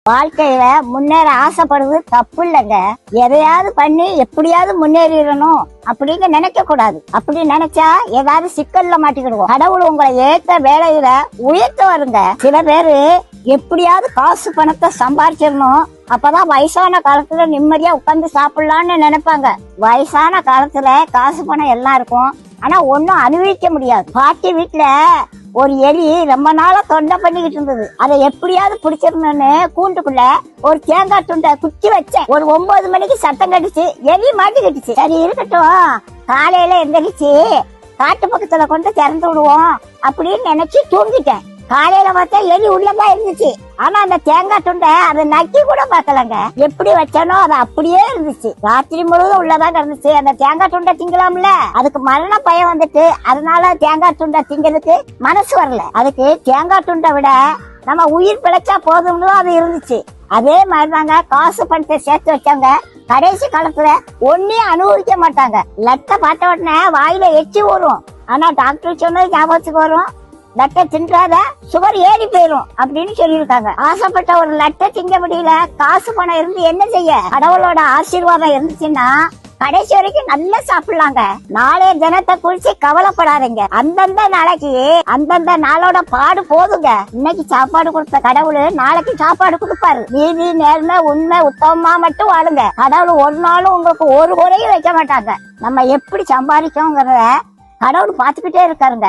வாழ்க்கையில முன்னேற ஆசைப்படுறது தப்பு இல்லைங்க. எதையாவது பண்ணி எப்படியாவது முன்னேறிடணும் அப்படிங்க நினைக்க கூடாது. அப்படி நினைச்சா ஏதாவது சிக்கல்ல மாட்டிக்கிடுவோம். கடவுள் உங்களை ஏத்த வேலையில உயர்த்த வருங்க. சில பேரு எப்படியாவது காசு பணத்தை சம்பாதிச்சிடணும், அப்பதான் வயசான காலத்துல நிம்மதியா உட்கார்ந்து சாப்பிடலாம்னு நினைப்பாங்க. வயசான காலத்துல காசு பணம் எல்லாம் இருக்கும், ஆனா ஒன்னும் அனுபவிக்க முடியாது. பாட்டி வீட்டுல ஒரு எலி ரொம்ப நாளா தொண்டை பண்ணிக்கிட்டு இருந்தது. அதை எப்படியாவது பிடிச்சிருந்தோன்னு கூண்டுக்குள்ள ஒரு தேங்காய் துண்டை குத்தி வச்சேன். ஒரு 9 மணிக்கு சத்தம் கடிச்சு எலி மாட்டிக்கிட்டுச்சு. சரி இருக்கட்டும், காலையில எந்திரிச்சு காட்டு பக்கத்துல கொண்டு திறந்து விடுவோம் அப்படின்னு நினைச்சு தூங்கிட்டேன். காலையில பார்த்தா எலி உள்ளதான் இருந்துச்சு. ஆனா அந்த தேங்காய் துண்டை அதை நக்கி கூட பாக்கலங்க. எப்படி வச்சானோ அது அப்படியே இருந்துச்சு. ராத்திரி முழுவதும் உள்ளதான் இருந்துச்சு. அந்த தேங்காய் துண்டை திங்கலாம்ல, அதுக்கு மரண பயம் வந்துட்டு அதனால தேங்காய் துண்டை திங்கிறதுக்கு மனசு வரல. அதுக்கு தேங்காய் துண்டை விட நம்ம உயிர் பிழைச்சா போதும்னு அது இருந்துச்சு. அதே மாதிரிதாங்க காசு பணத்தை சேர்த்து வச்சாங்க கடைசி காலத்துல ஒன்னையும் அனுபவிக்க மாட்டாங்க. லட்டை பார்த்த உடனே வாயில எச்சி வரும், ஆனா டாக்டர் சொன்னது ஞாபகத்துக்கு வரும், லட்டை தின்றாத சுகர் ஏறி போயிரும் அப்படின்னு சொல்லியிருக்காங்க. ஆசைப்பட்ட ஒரு லட்டை திங்க முடியல, காசு பணம் இருந்து என்ன செய்ய? கடவுளோட ஆசீர்வாதம் இருந்துச்சுன்னா கடைசி வரைக்கும் நல்லா சாப்பிடலாங்க. நாளைய தினத்தை குறிச்சு கவலைப்படாதீங்க. அந்தந்த நாளைக்கு அந்தந்த நாளோட பாடு போதுங்க. இன்னைக்கு சாப்பாடு கொடுத்த கடவுள் நாளைக்கு சாப்பாடு கொடுப்பாரு. நீதி நேர்மை உண்மை உத்தமமா மட்டும் வாழுங்க. கடவுள் ஒரு நாளும் உங்களுக்கு ஒரு குறையும் வைக்க மாட்டாங்க. நம்ம எப்படி சம்பாதிக்கோங்கிறத கடவுள் பாத்துக்கிட்டே இருக்காருங்க.